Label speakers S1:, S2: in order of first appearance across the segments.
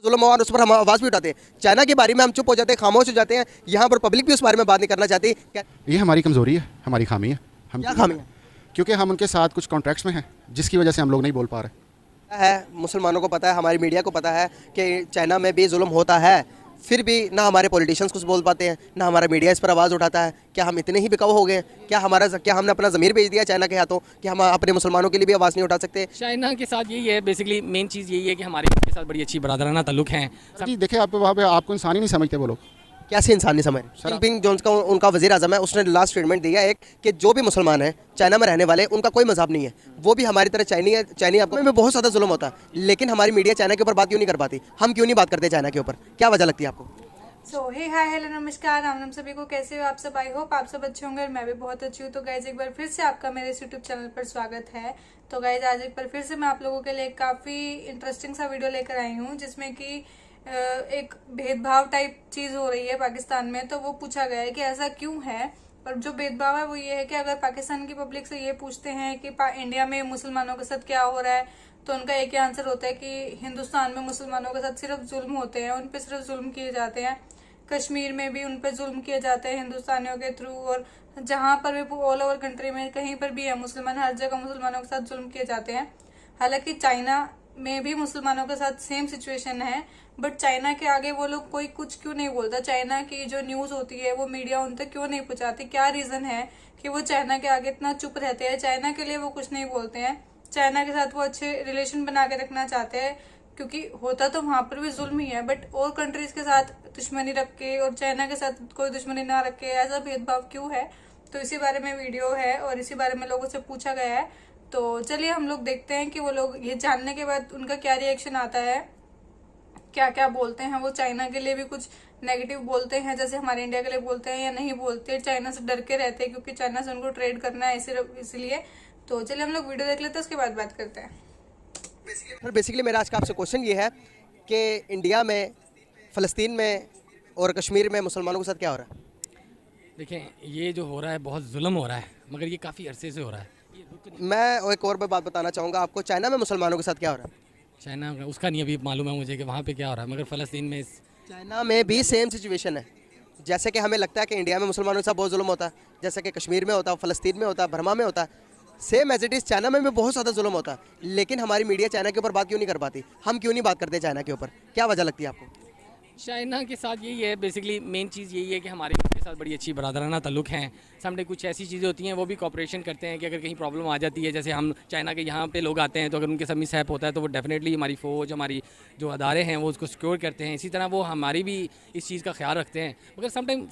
S1: जुल्म और उस पर हम आवाज़ भी उठाते हैं। चाइना के बारे में हम चुप हो जाते हैं, खामोश हो जाते हैं। यहाँ पर पब्लिक भी उस बारे में बात नहीं करना चाहती। क्या
S2: ये हमारी कमज़ोरी है, हमारी खामी है। हम
S1: क्या खामी
S2: क्योंकि हम उनके साथ कुछ कॉन्ट्रैक्ट्स में हैं जिसकी वजह से हम लोग नहीं बोल पा रहे।
S1: है? मुसलमानों को पता है, हमारी मीडिया को पता है कि चाइना में भी जुल्म होता है, फिर भी ना हमारे पॉलिटिशियंस कुछ बोल पाते हैं, ना हमारा मीडिया इस पर आवाज़ उठाता है। क्या हम इतने ही बिकाऊ हो गए? क्या हमने अपना ज़मीर बेच दिया चाइना के हाथों कि हम अपने मुसलमानों के लिए भी आवाज़ नहीं उठा सकते?
S3: चाइना के साथ यही है, बेसिकली मेन चीज़ यही है कि हमारे इसके साथ बड़ी अच्छी बरादराना ताल्लुक हैं।
S2: जी देखिए, आप वहाँ पे आपको इंसान ही नहीं समझते वो लोग।
S1: कैसे इंसान नहीं समझ? जिनपिंग जो उनका वजीर आजम है, उसने लास्ट स्टेटमेंट दिया एक कि जो भी मुसलमान है चाइना में रहने वाले, उनका कोई मज़हब नहीं है, वो भी हमारी तरह चाइनी है। चाइनी आपको में बहुत ज़्यादा जुल्म होता है, लेकिन हमारी मीडिया चाइना के ऊपर बात क्यों नहीं कर पाती? हम क्यों नहीं बात करते चाइना के ऊपर? क्या वजह लगती है आपको?
S4: हे हाय हेलो नमस्कार, राम सभी को। कैसे हो आप सब? आई होप आप सब अच्छे होंगे और मैं भी बहुत अच्छी हूँ। तो गाइज एक बार फिर से आपका मेरे इस यूट्यूब चैनल पर स्वागत है। तो गाइज आज एक बार फिर से मैं आप लोगों के लिए काफ़ी इंटरेस्टिंग सा वीडियो लेकर आई हूँ, जिसमें कि एक भेदभाव टाइप चीज़ हो रही है पाकिस्तान में। तो वो पूछा गया है कि ऐसा क्यों है। पर जो भेदभाव है वो ये है कि अगर पाकिस्तान की पब्लिक से ये पूछते हैं कि इंडिया में मुसलमानों के साथ क्या हो रहा है, तो उनका एक ही आंसर होता है कि हिंदुस्तान में मुसलमानों के साथ सिर्फ जुल्म होते हैं, उन पर सिर्फ जुल्म किए जाते हैं। कश्मीर में भी उन पर जुल्म किए जाते हैं हिंदुस्तानियों के थ्रू, और जहां पर भी ऑल ओवर कंट्री में कहीं पर भी है मुसलमान, हर जगह मुसलमानों के साथ जुल्म किए जाते हैं। हालांकि चाइना में भी मुसलमानों के साथ सेम सिचुएशन है, बट चाइना के आगे वो लोग कोई कुछ क्यों नहीं बोलता। चाइना की जो न्यूज होती है वो मीडिया उन तक क्यों नहीं पहुंचाती? क्या रीजन है कि वो चाइना के आगे इतना चुप रहते हैं? चाइना के लिए वो कुछ नहीं बोलते हैं। चाइना के साथ वो अच्छे रिलेशन बना के रखना चाहते हैं, क्योंकि होता तो वहां पर भी जुल्म ही है, बट और कंट्रीज के साथ दुश्मनी रख के और चाइना के साथ कोई दुश्मनी ना रख के ऐसा भेदभाव क्यों है? तो इसी बारे में वीडियो है और इसी बारे में लोगों से पूछा गया है। तो चलिए हम लोग देखते हैं कि वो लोग ये जानने के बाद उनका क्या रिएक्शन आता है, क्या क्या बोलते हैं। वो चाइना के लिए भी कुछ नेगेटिव बोलते हैं जैसे हमारे इंडिया के लिए बोलते हैं, या नहीं बोलते? चाइना से डर के रहते हैं क्योंकि चाइना से उनको ट्रेड करना है इसलिए। तो चलिए हम लोग वीडियो देख लेते हैं, उसके बाद बात करते हैं।
S1: सर बेसिकली मेरा आज का आपसे क्वेश्चन ये है कि इंडिया में, फ़लस्तीन में और कश्मीर में मुसलमानों के साथ क्या हो रहा है?
S3: देखें, ये जो हो रहा है बहुत जुल्म हो रहा है, मगर ये काफ़ी अरसे से हो रहा है।
S1: मैं एक और बात बताना चाहूँगा आपको, चाइना में मुसलमानों के साथ क्या हो रहा है?
S3: चाइना उसका नहीं अभी मालूम है मुझे कि वहाँ पे क्या हो रहा है, मगर फ़लस्तीन में
S1: चाइना में भी सेम सिचुएशन है। जैसे कि हमें लगता है कि इंडिया में मुसलमानों के साथ बहुत जुल्म होता है, जैसे कि कश्मीर में होता है, फ़लस्तीन में होता है, बर्मा में होता है, same as it is China में भी बहुत ज़्यादा जुल्म होता है। लेकिन हमारी मीडिया चाइना के ऊपर बात क्यों नहीं कर पाती? हम क्यों नहीं बात करते चाइना के ऊपर? क्या वजह लगती है आपको?
S3: चाइना के साथ यही है, बेसिकली मेन चीज़ यही है कि हमारे इसके साथ बड़ी अच्छी बरादराना ताल्लुक हैं। सामने कुछ ऐसी चीज़ें होती हैं वो भी कॉपरेशन करते हैं कि अगर कहीं प्रॉब्लम आ जाती है, जैसे हम चाइना के यहाँ पे लोग आते हैं तो अगर उनके साथ मिसहैप होता है तो वो डेफिनेटली हमारी फ़ौज, हमारी जो अदारे हैं वो उसको सिक्योर करते हैं। इसी तरह वो हमारी भी इस चीज़ का ख्याल रखते हैं। मगर समटाइम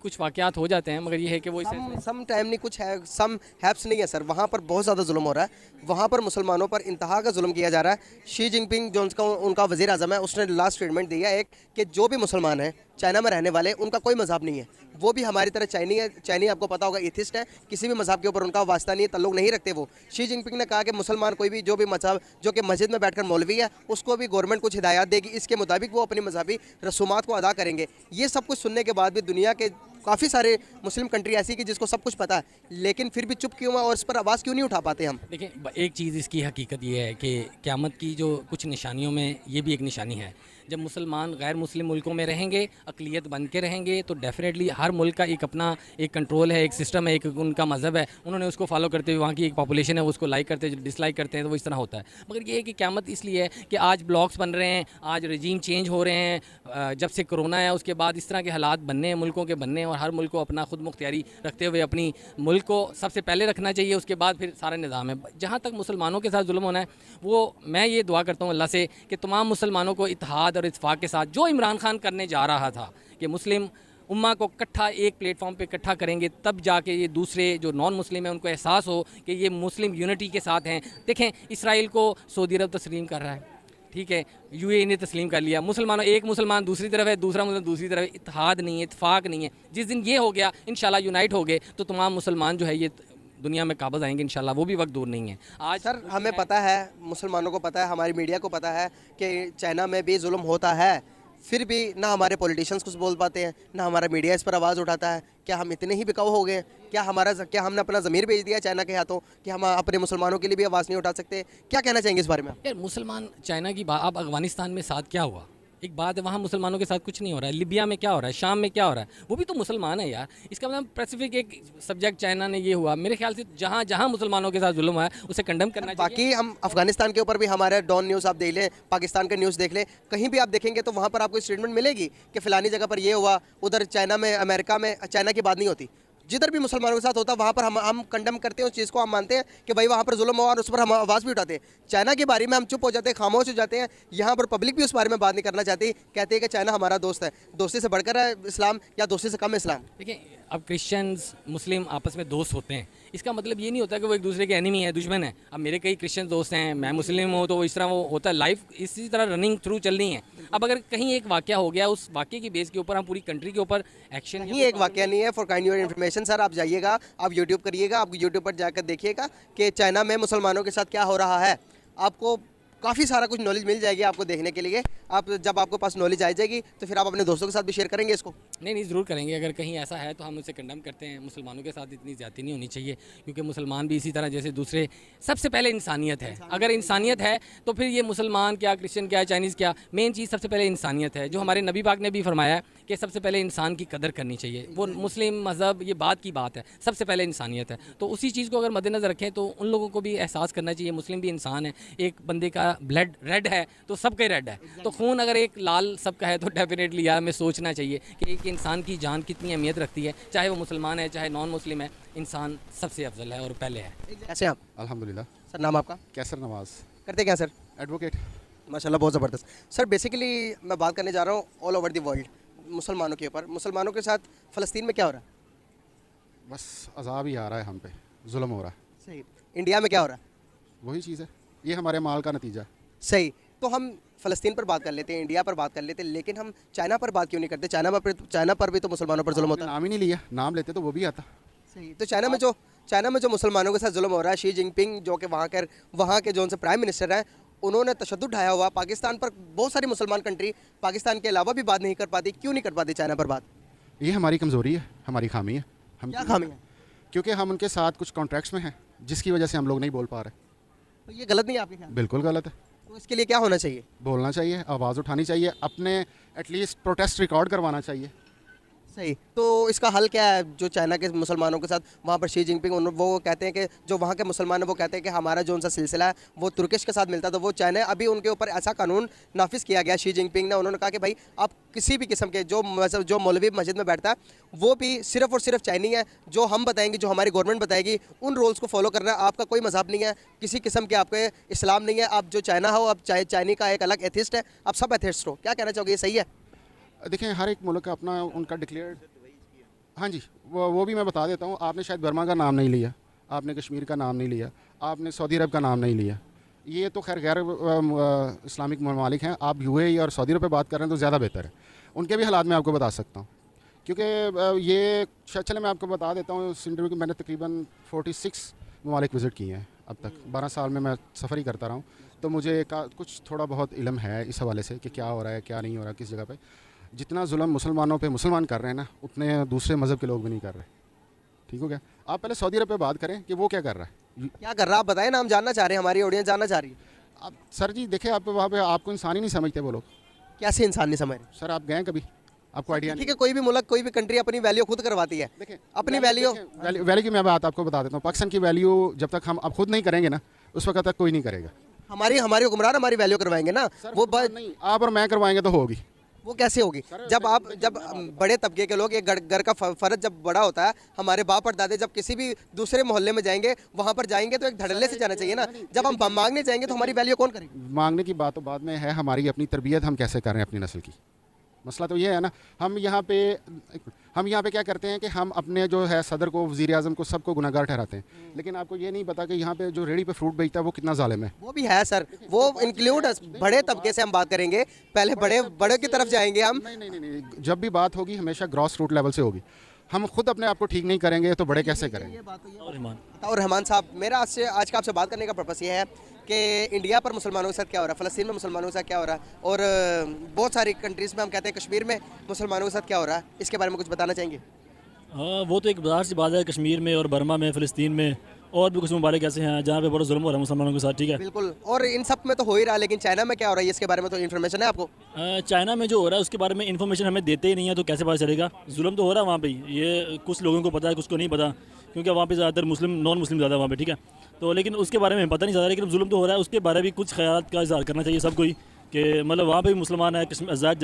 S3: कुछ वाक़यात हो जाते हैं, मगर ये है कि वो
S1: सम टाइम नहीं, कुछ है, सम हैप्स नहीं है सर। वहाँ पर बहुत ज़्यादा जुल्म हो रहा है, वहाँ पर मुसलमानों पर इंतहा का जुल्म किया जा रहा है। शी जिनपिंग जो उनका वजीर आजम है, उसने लास्ट स्टेटमेंट दिया एक कि जो भी मुसलमान है चाइना में रहने वाले, उनका कोई मज़हब नहीं है, वो भी हमारी तरह चाइनी है। चाइनी आपको पता होगा एथिस्ट है, किसी भी मज़हब के ऊपर उनका वास्ता नहीं है, तल्लुक नहीं रखते वो। शी जिनपिंग ने कहा कि मुसलमान कोई भी जो भी मज़हब, जो कि मस्जिद में बैठकर मौलवी है, उसको भी गवर्नमेंट कुछ हिदायत देगी, इसके मुताबिक वो अपनी मजहबी रसूमात को अदा करेंगे। ये सब कुछ सुनने के बाद भी दुनिया के काफ़ी सारे मुस्लिम कंट्री ऐसी कि जिसको सब कुछ पता है, लेकिन फिर भी चुप क्यों है और इस पर आवाज़ क्यों नहीं उठा पाते हम?
S3: देखिए, एक चीज़ इसकी हकीकत ये है कि क़यामत की जो कुछ निशानियों में ये भी एक निशानी है। जब मुसलमान गैर मुस्लिम मुल्कों में रहेंगे, अक़लियत बन के रहेंगे, तो डेफिनेटली हर मुल्क का एक अपना एक कंट्रोल है, एक सिस्टम है, एक उनका मज़हब है, उन्होंने उसको फॉलो करते हुए वहाँ की एक पॉपुलेशन है उसको लाइक करते हैं, डिसलाइक करते हैं, तो वो इस तरह होता है। मगर ये है कि क़यामत इसलिए है कि आज ब्लॉक्स बन रहे हैं, आज रजीम चेंज हो रहे हैं। जब से कोरोना है उसके बाद इस तरह के हालात बनने हैं, मुल्कों के बनने हैं, और हर मुल्क को अपना खुद मुख्तियारी रखते हुए अपनी मुल्क को सबसे पहले रखना चाहिए, उसके बाद फिर सारा निज़ाम है। जहाँ तक मुसलमानों के साथ जुल्म होना है, वो मैं ये दुआ करता हूँ अल्लाह से कि तमाम मुसलमानों को इत्तेहाद और इत्तेफाक के साथ जो इमरान खान करने जा रहा था कि मुस्लिम उम्मा को इकट्ठा एक प्लेटफॉर्म पे इकट्ठा करेंगे, तब जाके ये दूसरे जो नॉन मुस्लिम है उनको एहसास हो कि ये मुस्लिम यूनिटी के साथ हैं। देखें, इसराइल को सऊदी अरब तस्लीम कर रहा है, ठीक है, यूएई ने तस्लीम कर लिया। मुसलमानों, एक मुसलमान दूसरी तरफ है, दूसरा मुसलमान दूसरी तरफ है, इत्तेहाद नहीं है, इत्तेफाक नहीं है। जिस दिन ये हो गया, इंशाल्लाह यूनाइट हो गए, तो तमाम मुसलमान जो है ये दुनिया में काबज़ आएंगे इंशाल्लाह। वो भी वक्त दूर नहीं है। आज
S1: सर हमें पता है, मुसलमानों को पता है, हमारी मीडिया को पता है कि चाइना में भी जुल्म होता है, फिर भी ना हमारे पॉलिटिशियंस कुछ बोल पाते हैं, ना हमारा मीडिया इस पर आवाज़ उठाता है। क्या हम इतने ही बिकाऊ हो गए हैं? क्या हमने अपना ज़मीर बेच दिया चाइना के हाथों कि हम अपने मुसलमानों के लिए भी आवाज़ नहीं उठा सकते? क्या कहना चाहेंगे इस बारे में आप?
S3: यार मुसलमान चाइना की बात, अब अफगानिस्तान में साथ क्या हुआ? एक बात है, वहाँ मुसलमानों के साथ कुछ नहीं हो रहा है। लिबिया में क्या हो रहा है, शाम में क्या हो रहा है, वो भी तो मुसलमान है यार। इसका मतलब स्पेसिफिक एक सब्जेक्ट चाइना ने ये हुआ। मेरे ख्याल से जहाँ जहाँ मुसलमानों के साथ जुल्म हुआ है उसे कंडम करना चाहिए।
S1: बाकी हम अफगानिस्तान के ऊपर भी हमारे डॉन न्यूज़ आप देख लें, पाकिस्तान का न्यूज़ देख लें, कहीं भी आप देखेंगे तो वहाँ पर आपको स्टेटमेंट मिलेगी कि फ़लानी जगह पर ये हुआ, उधर चाइना में, अमेरिका में चाइना की बात नहीं होती। जिधर भी मुसलमानों के साथ होता है वहाँ पर हम कंडम करते हैं उस चीज़ को, हम मानते हैं कि भाई वहाँ पर जुल्म हुआ और उस पर हम आवाज़ भी उठाते हैं। चाइना के बारे में हम चुप हो जाते हैं, खामोश हो जाते हैं। यहाँ पर पब्लिक भी उस बारे में बात नहीं करना चाहती, कहते हैं कि चाइना हमारा दोस्त है। दोस्ती से बढ़कर है इस्लाम या दोस्ती से कम इस्लाम?
S3: देखिए, अब क्रिश्चियंस मुस्लिम आपस में दोस्त होते हैं, इसका मतलब ये नहीं होता कि वो एक दूसरे के एनिमी है, दुश्मन है। अब मेरे कई क्रिश्चियन दोस्त हैं, मैं मुस्लिम हूँ, तो इस तरह वो होता है। लाइफ इसी तरह रनिंग थ्रू चलनी है। अब अगर कहीं एक वाक़या हो गया, उस वाक़े की बेस के ऊपर हम पूरी कंट्री के ऊपर एक्शन
S1: नहीं, एक वाकया नहीं है। For kind your information sir, आप जाइएगा, आप यूट्यूब करिएगा, आप यूट्यूब पर जाकर देखिएगा कि चाइना में मुसलमानों के साथ क्या हो रहा है। आपको काफ़ी सारा कुछ नॉलेज मिल जाएगी आपको देखने के लिए। आप जब आपके पास नॉलेज आ जाएगी तो फिर आप अपने दोस्तों के साथ भी शेयर करेंगे इसको?
S3: नहीं, ज़रूर करेंगे। अगर कहीं ऐसा है तो हम उसे कंडम करते हैं। मुसलमानों के साथ इतनी ज़्यादती नहीं होनी चाहिए, क्योंकि मुसलमान भी इसी तरह जैसे दूसरे, सबसे पहले इंसानियत है। अगर इंसानियत है तो फिर ये मुसलमान क्या, क्रिश्चियन क्या, चाइनीज़ क्या, मेन चीज़ सबसे पहले इंसानियत है। जो हमारे नबी पाक ने भी फरमाया है कि सबसे पहले इंसान की कदर करनी चाहिए। वो मुस्लिम मज़हब ये बात की बात है, सबसे पहले इंसानियत है। तो उसी चीज़ को अगर मद्देनज़र रखें तो उन लोगों को भी एहसास करना चाहिए, मुस्लिम भी इंसान है। एक बंदे का ब्लड रेड है तो सबका रेड है, तो खून अगर एक लाल सबका है तो डेफिनेटली यार हमें सोचना चाहिए कि एक इंसान की जान कितनी अहमियत रखती है। चाहे वो मुसलमान है, चाहे नॉन मुस्लिम है, इंसान सबसे अफजल है और पहले है।
S1: कैसे आप?
S2: अल्हम्दुलिल्लाह।
S1: सर, नाम आपका?
S2: कैसर नवाज़,
S1: करते क्या सर?
S2: एडवोकेट।
S1: माशाल्लाह, बहुत ज़बरदस्त। सर, बेसिकली मैं बात करने जा रहा हूँ ऑल ओवर द वर्ल्ड मुसलमानों के ऊपर। मुसलमानों के साथ फ़लस्तीन में क्या हो रहा है?
S2: बस अजाब ही आ रहा है, हम पे जुल्म हो रहा है।
S1: सही। इंडिया में क्या हो रहा है?
S2: वही चीज़ है, ये हमारे माल का नतीजा है।
S1: सही। तो हम फ़लस्तीन पर बात कर लेते हैं, इंडिया पर बात कर लेते हैं, लेकिन हम चाइना पर बात क्यों नहीं करते? चाइना पर भी तो मुसलमानों पर जुल्म होता है।
S2: नाम ही नहीं लिया, नाम लेते तो वो भी आता।
S1: सही। तो चाइना में जो मुसलमानों के साथ जुल्म हो रहा है, शी जिनपिंग जो कि वहाँ के जो उनसे प्राइम मिनिस्टर हैं, उन्होंने तशद्दुद ढाया हुआ पाकिस्तान पर। बहुत सारी मुसलमान कंट्री पाकिस्तान के अलावा भी बात नहीं कर पाती। क्यों नहीं कर पाती चाइना पर बात?
S2: ये हमारी कमज़ोरी है, हमारी खामी है। हम
S1: क्या खामी है?
S2: क्योंकि हम उनके साथ कुछ कॉन्ट्रैक्ट्स में हैं, जिसकी वजह से हम लोग नहीं बोल पा रहे।
S1: तो ये गलत नहीं है आपके ख्याल में?
S2: बिल्कुल गलत है।
S1: तो इसके लिए क्या होना चाहिए?
S2: बोलना चाहिए, आवाज़ उठानी चाहिए, अपने एटलीस्ट प्रोटेस्ट रिकॉर्ड करवाना चाहिए।
S1: सही। तो इसका हल क्या है? जो चाइना के मुसलमानों के साथ वहाँ पर शी जिनपिंग, वो कहते हैं कि जो वहाँ के मुसलमान हैं वो कहते हैं कि हमारा जो उनका सिलसिला है वो तुर्किश के साथ मिलता है। तो वो चाइना, अभी उनके ऊपर ऐसा कानून नाफिज किया गया शी जिनपिंग ने। उन्होंने कहा कि भाई आप किसी भी किस्म के जो मौलवी मस्जिद में बैठता है वो भी सिर्फ और सिर्फ चाइनी है। जो हम बताएंगे, जो हमारी गवर्नमेंट बताएगी, उन रूल्स को फॉलो करना है। आपका कोई मजहब नहीं है, किसी किस्म के आपके इस्लाम नहीं है। आप जो चाइना हो, आप चाइनी का एक अलग एथिस्ट है, आप सब एथिस्ट हो। क्या कहना चाहोगे, ये सही है?
S2: देखें, हर एक मुल्क का अपना उनका डिक्लेयर्ड। हाँ जी, वो भी मैं बता देता हूँ। आपने शायद बर्मा का नाम नहीं लिया, आपने कश्मीर का नाम नहीं लिया, आपने सऊदी अरब का नाम नहीं लिया। ये तो खैर गैर इस्लामिक ममालिक हैं। आप यूएई और सऊदी अरब पे बात कर रहे हैं तो ज़्यादा बेहतर है। उनके भी हालात मैं आपको बता सकता हूँ, क्योंकि ये चले मैं आपको बता देता हूँ। इस इंटरव्यू की मैंने तकरीबन 46 ममालिक विज़िट किए हैं अब तक। 12 साल में मैं सफ़र ही करता रहा हूँ, तो मुझे कुछ थोड़ा बहुत इल्म है इस हवाले से कि क्या हो रहा है, क्या नहीं हो रहा, किस जगह पे। जितना जुल्म मुसलमानों पे मुसलमान कर रहे हैं ना, उतने दूसरे मज़हब के लोग भी नहीं कर रहे। ठीक हो गया? आप पहले सऊदी अरब पे बात करें कि वो क्या कर रहा है।
S1: क्या कर रहा है आप बताएं ना, हम जानना चाह रहे हैं, हमारी ऑडियंस जानना चाह रही है।
S2: आप सर जी देखें, आप वहाँ पे आपको इंसान ही नहीं समझते वो लोग।
S1: कैसे इंसान नहीं समझ रहे?
S2: सर आप गए कभी? आपको आइडिया नहीं?
S1: ठीक है, कोई भी मुल्क, कोई भी कंट्री अपनी वैल्यू खुद करवाती है।
S2: देखें,
S1: अपनी वैल्यू
S2: की मैं बात आपको बता देता हूँ। पाकिस्तान की वैल्यू जब तक हम अब खुद नहीं करेंगे ना, उस वक्त तक कोई नहीं करेगा।
S1: हमारी हुक्मरान हमारी वैल्यू करवाएंगे ना। वो
S2: नहीं, आप और मैं करवाएंगे तो होगी।
S1: वो कैसे होगी? जब बड़े तबके के लोग, एक घर का फ़र्ज जब बड़ा होता है, हमारे बाप और दादे जब किसी भी दूसरे मोहल्ले में जाएंगे, वहाँ पर जाएंगे तो एक धड़ल्ले से जाना चाहिए ना। जब हम मांगने जाएंगे तो हमारी वैल्यू कौन करेगा?
S2: मांगने की बात तो बाद में है, हमारी अपनी तरबियत हम कैसे कर रहे हैं अपनी नस्ल की। मसला तो ये है ना, हम यहाँ पे क्या करते हैं कि हम अपने जो है सदर को, वज़ीर आज़म को, सबको गुनहगार ठहराते हैं। लेकिन आपको ये नहीं पता कि यहाँ पे जो रेडी पे फ्रूट बेचता है वो कितना जालिम है।
S1: वो भी है सर, वो इंक्लूड बड़े तबके से हम बात करेंगे, पहले बड़े की तरफ जाएंगे हम।
S2: नहीं, जब भी बात होगी हमेशा ग्रॉस रूट लेवल से होगी। हम खुद अपने आप को ठीक नहीं करेंगे तो बड़े कैसे करेंगे?
S1: और रहमान साहब, मेरा आज का आपसे बात करने का पर्पस ये है कि इंडिया पर मुसलमानों के साथ क्या हो रहा है, फ़लस्तीन में मुसलमानों के साथ क्या हो रहा है, और बहुत सारी कंट्रीज़ में हम कहते हैं कश्मीर में मुसलमानों के साथ क्या हो रहा है, इसके बारे में कुछ बताना चाहेंगे?
S5: हाँ, वो तो एक बाहर सी बात है। कश्मीर में और बर्मा में, फ़लस्तीन में और भी कुछ ममालिक ऐसे हैं जहाँ पे बड़ा जुल्म हो रहा है मुसलमानों के साथ, ठीक है।
S1: बिल्कुल, और इन सब में तो हो ही रहा है, लेकिन चाइना में क्या हो रहा है इसके बारे में तो इन्फॉर्मेशन है आपको?
S5: चाइना में जो हो रहा है उसके बारे में इन्फॉर्मेशन हमें देते ही नहीं है, तो कैसे पता चलेगा? जुल्म तो हो रहा है वहाँ पे ही। ये कुछ लोगों को पता है, कुछ को नहीं पता, क्योंकि वहाँ पे ज़्यादातर मुस्लिम, नॉन मुस्लिम ज़्यादा वहाँ पे, ठीक है। तो लेकिन उसके बारे में पता नहीं ज़्यादा, लेकिन जुल्म तो हो रहा है, उसके बारे में कुछ ख्याल का इज़हार करना चाहिए सबको ही, कि मतलब वहाँ पे भी मुसलमान है,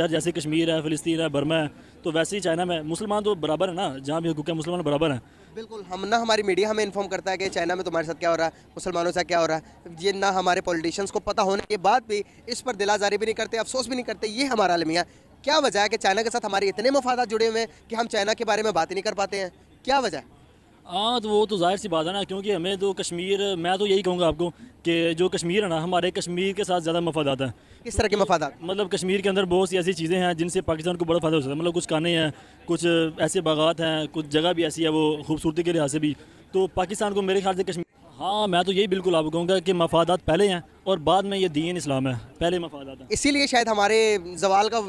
S5: जैसे कश्मीर है, फ़लस्तीन है, बर्मा है, तो वैसे ही चाइना में मुसलमान तो बराबर है ना, जहाँ भी हुकूक है मुसलमान बराबर हैं।
S1: बिल्कुल, हम ना, हमारी मीडिया हमें इन्फॉर्म करता है कि चाइना में तुम्हारे साथ क्या हो रहा है, मुसलमानों से क्या हो रहा है, ये ना हमारे पॉलिटिशियंस को पता होने के बाद भी इस पर दिलाजारी भी नहीं करते, अफसोस भी नहीं करते। ये हमारा अलमिया। क्या वजह है कि चाइना के साथ हमारे इतने मफादात जुड़े हुए हैं कि हम चाइना के बारे में बात ही नहीं कर पाते हैं? क्या वजह है?
S5: हाँ, तो वो तो जाहिर सी बात है ना, क्योंकि हमें तो कश्मीर, मैं तो यही कहूँगा आपको कि जो कश्मीर है ना, हमारे कश्मीर के साथ ज़्यादा मफादात हैं।
S1: किस तरह के मफादात?
S5: मतलब कश्मीर के अंदर बहुत सी ऐसी चीज़ें हैं जिनसे पाकिस्तान को बड़ा फ़ायदा हो सकता है। मतलब कुछ खाने हैं, कुछ ऐसे बागात हैं, कुछ जगह भी ऐसी है वो खूबसूरती के लिहाज से भी, तो पाकिस्तान को मेरे ख्याल से कश्मीर, हाँ मैं तो यही बिल्कुल आपको कहूँगा कि मफादात पहले हैं और बाद में ये दीन इस्लाम है, पहले मफादात हैं।
S1: इसीलिए शायद हमारे जवाल का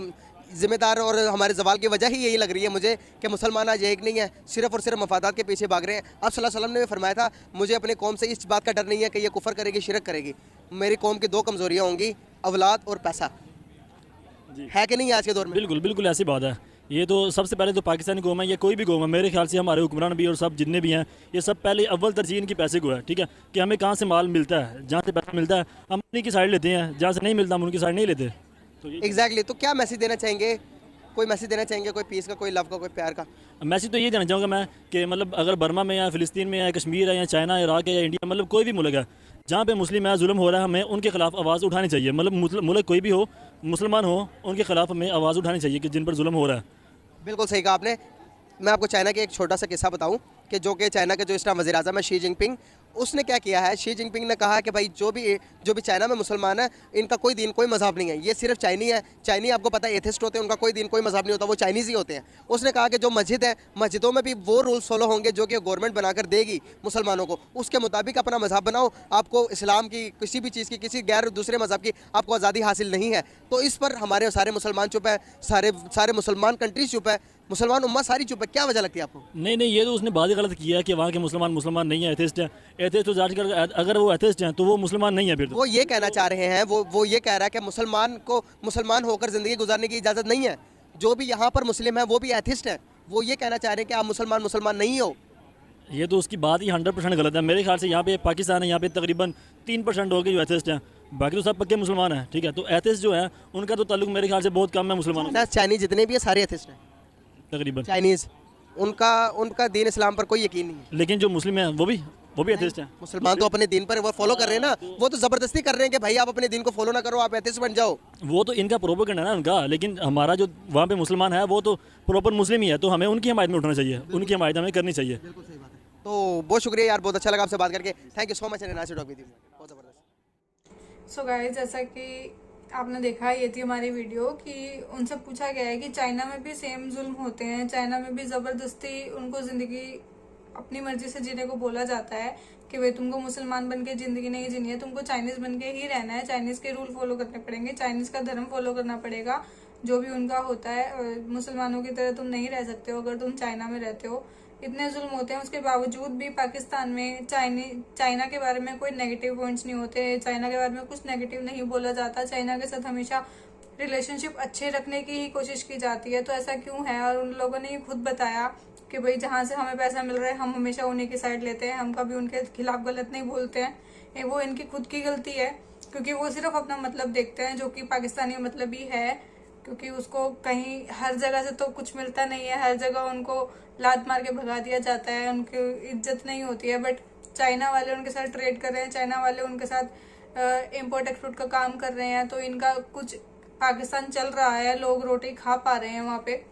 S1: जिम्मेदार और हमारे जवाल की वजह ही यही लग रही है मुझे कि मुसलमान आज एक नहीं है, सिर्फ और सिर्फ मफादात के पीछे भाग रहे हैं। अब सल्लल्लाहु अलैहि वसल्लम ने भी फरमाया था, मुझे अपने कौम से इस बात का डर नहीं है कि ये कुफर करेगी, शिरक करेगी। मेरी कौम की दो कमज़ोरियाँ होंगी, औलाद और पैसा। है कि नहीं आज के दौर में?
S5: बिल्कुल बिल्कुल ऐसी बात है। ये तो सबसे पहले तो पाकिस्तानी कौम है, ये कोई भी कौम है, मेरे ख्याल से हमारे हुक्मरान भी और सब जितने भी हैं, ये सब पहले अव्वल तरजीह इनकी पैसे को है, ठीक है, कि हमें कहाँ से माल मिलता है, जहाँ से पैसा मिलता है हम उन्हीं की साइड लेते हैं, जहाँ से नहीं मिलता हम उनकी साइड नहीं लेते। तो ये
S1: एग्जैक्टली। तो क्या मैसेज देना चाहेंगे? कोई मैसेज देना चाहेंगे, कोई पीस का, कोई लव का, कोई प्यार का?
S5: मैसेज तो ये देना चाहूँगा मैं कि मतलब अगर बर्मा में या फ़िलिस्तीन में या कश्मीर है या चाइना, इराक है या इंडिया, मतलब कोई भी मुल्क है जहाँ पे मुस्लिम है, जुल्म हो रहा है, हमें उनके खिलाफ आवाज़ उठानी चाहिए। मतलब मुल्क कोई भी हो, मुसलमान हो, उनके खिलाफ हमें आवाज़ उठानी चाहिए कि जिन पर जुल्म हो रहा है।
S1: बिल्कुल सही कहा आपने। मैं आपको चाइना के एक छोटा सा किस्सा बताऊं कि जो कि चाइना के जो इस टाइम वज़ीर आज़म है शी जिनपिंग, उसने क्या किया है। शी जिनपिंग ने कहा कि भाई जो भी चाइना में मुसलमान है, इनका कोई दीन कोई मज़हब नहीं है, ये सिर्फ चाइनी है। चाइनी आपको पता है एथिस्ट होते हैं, उनका कोई दीन कोई मज़हब नहीं होता, वो चाइनीज़ ही होते हैं। उसने कहा कि जो मस्जिद है, मस्जिदों में भी वो रूल्स फॉलो होंगे जो कि गवर्नमेंट बनाकर देगी मुसलमानों को, उसके मुताबिक अपना मज़हब बनाओ। आपको इस्लाम की, किसी भी चीज़ की, किसी गैर दूसरे मज़हब की आपको आज़ादी हासिल नहीं है। तो इस पर हमारे सारे मुसलमान चुप है, सारे मुसलमान कंट्रीज चुप है, मुसलमान उम्मा सारी चुप है। क्या वजह लगती है आपको?
S5: नहीं, ये तो उसने बात ही गलत किया है कि वहाँ के मुसलमान नहीं है, एथिस्ट है। एथिस्ट तो जाकर अगर वो एथिस्ट हैं तो वो मुसलमान नहीं है फिर तो।
S1: वो ये कहना चाह रहे हैं, वो ये कह रहा है कि मुसलमान को मुसलमान होकर ज़िंदगी गुजारने की इजाज़त नहीं है। जो भी यहाँ पर मुस्लिम है वो भी एथिस्ट है। वो ये कहना चाह रहे हैं कि आप मुसलमान नहीं हो।
S5: ये तो उसकी बात ही 100% गलत है। मेरे ख्याल से यहाँ पे पाकिस्तान है, यहाँ पे तकरीबन 3% होंगे जो एथिस्ट हैं, बाकी तो सब पक्के मुसलमान हैं, ठीक है। तो एथिस्ट जो है उनका तो ताल्लुक मेरे ख्याल से बहुत कम है मुसलमानों से,
S1: चाइनीज जितने भी है सारे एथिस्ट हैं।
S5: तकरीबन।
S1: चाइनीज़, उनका दीन इस्लाम पर कोई यकीन नहीं है।
S5: लेकिन जो मुस्लिम हैं वो भी एथिस्ट हैं।
S1: मुसलमान तो अपने दीन पर वो फॉलो कर रहे हैं ना, वो तो ज़बरदस्ती कर रहे हैं कि भाई आप अपने दीन को फॉलो ना करो, आप एथिस्ट बन जाओ।
S5: वो तो इनका प्रोपेगेंडा है ना उनका, लेकिन हमारा जो वहाँ पे मुसलमान है वो तो प्रॉपर मुस्लिम ही है, तो हमें उनकी हमायत में उठना चाहिए, उनकी हमायत हमें करनी चाहिए।
S1: तो बहुत शुक्रिया यार, बहुत अच्छा लगा आपसे बात करके। Thank you so much. Nice to talk with you, बहुत ज़बरदस्त।
S4: सो गाइस, जैसा कि आपने देखा, ये थी हमारी वीडियो कि उनसे पूछा गया है कि चाइना में भी सेम जुल्म होते हैं, चाइना में भी ज़बरदस्ती उनको ज़िंदगी अपनी मर्जी से जीने को बोला जाता है कि भाई तुमको मुसलमान बन के ज़िंदगी नहीं जीनी है, तुमको चाइनीज़ बन के ही रहना है, चाइनीज़ के रूल फॉलो करने पड़ेंगे, चाइनीज़ का धर्म फॉलो करना पड़ेगा, जो भी उनका होता है। मुसलमानों की तरह तुम नहीं रह सकते हो अगर तुम चाइना में रहते हो। इतने जुल्म होते हैं, उसके बावजूद भी पाकिस्तान में चाइना के बारे में कोई नेगेटिव पॉइंट्स नहीं होते, चाइना के बारे में कुछ नेगेटिव नहीं बोला जाता, चाइना के साथ हमेशा रिलेशनशिप अच्छे रखने की ही कोशिश की जाती है। तो ऐसा क्यों है? और उन लोगों ने खुद बताया कि भाई जहाँ से हमें पैसा मिल रहा है हम हमेशा उन्हीं की साइड लेते हैं, हम कभी उनके खिलाफ गलत नहीं बोलते हैं। वो इनकी खुद की गलती है, क्योंकि वो सिर्फ अपना मतलब देखते हैं, जो कि पाकिस्तानी मतलब ही है, क्योंकि उसको कहीं हर जगह से तो कुछ मिलता नहीं है, हर जगह उनको लात मार के भगा दिया जाता है, उनकी इज्जत नहीं होती है। बट चाइना वाले उनके साथ ट्रेड कर रहे हैं, चाइना वाले उनके साथ इम्पोर्ट एक्सपोर्ट का काम कर रहे हैं, तो इनका कुछ पाकिस्तान चल रहा है, लोग रोटी खा पा रहे हैं वहाँ पे।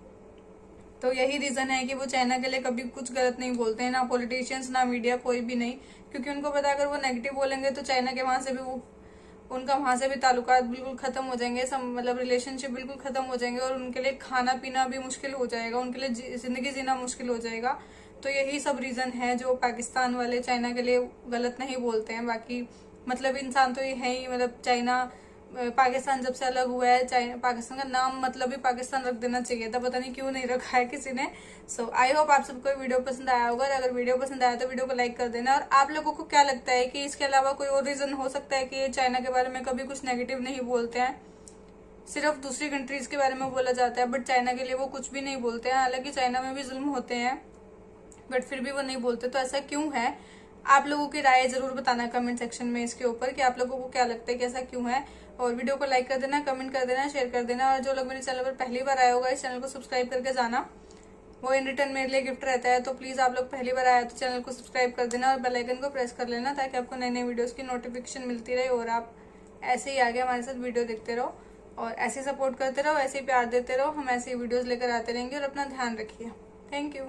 S4: तो यही रीज़न है कि वो चाइना के लिए कभी कुछ गलत नहीं बोलते हैं, ना पॉलिटिशियंस ना मीडिया, कोई भी नहीं, क्योंकि उनको पता है अगर वो नेगेटिव बोलेंगे तो चाइना के वहाँ से भी उनका वहाँ से भी ताल्लुकात बिल्कुल ख़त्म हो जाएंगे, मतलब रिलेशनशिप बिल्कुल ख़त्म हो जाएंगे, और उनके लिए खाना पीना भी मुश्किल हो जाएगा, उनके लिए ज़िंदगी जीना मुश्किल हो जाएगा। तो यही सब रीज़न है जो पाकिस्तान वाले चाइना के लिए गलत नहीं बोलते हैं। बाकी मतलब इंसान तो ये है ही, मतलब चाइना पाकिस्तान जब से अलग हुआ है, चाइना पाकिस्तान का नाम मतलब ही पाकिस्तान रख देना चाहिए था, पता नहीं क्यों नहीं रखा है किसी ने। सो आई होप आप सबको वीडियो पसंद आया होगा। अगर वीडियो पसंद आया तो वीडियो को लाइक कर देना। और आप लोगों को क्या लगता है कि इसके अलावा कोई और रीजन हो सकता है कि ये चाइना के बारे में कभी कुछ नेगेटिव नहीं बोलते हैं, सिर्फ दूसरी कंट्रीज के बारे में बोला जाता है, बट चाइना के लिए वो कुछ भी नहीं बोलते हैं। हालांकि चाइना में भी जुल्म होते हैं बट फिर भी वो नहीं बोलते, तो ऐसा क्यों है? आप लोगों की राय जरूर बताना कमेंट सेक्शन में इसके ऊपर कि आप लोगों को क्या लगता है कि ऐसा क्यों है। और वीडियो को लाइक कर देना, कमेंट कर देना, शेयर कर देना। और जो लोग मेरे चैनल पर पहली बार आए होगा, इस चैनल को सब्सक्राइब करके जाना, वो इन रिटर्न मेरे लिए गिफ्ट रहता है। तो प्लीज आप लोग पहली बार आए तो चैनल को सब्सक्राइब कर देना और बेल आइकन को प्रेस कर लेना, ताकि आपको नई नई वीडियोस की नोटिफिकेशन मिलती रहे और आप ऐसे ही आगे हमारे साथ वीडियो देखते रहो और ऐसे सपोर्ट करते रहो, ऐसे ही प्यार देते रहो। हम ऐसे ही वीडियोस लेकर आते रहेंगे और अपना ध्यान रखिए। Thank you.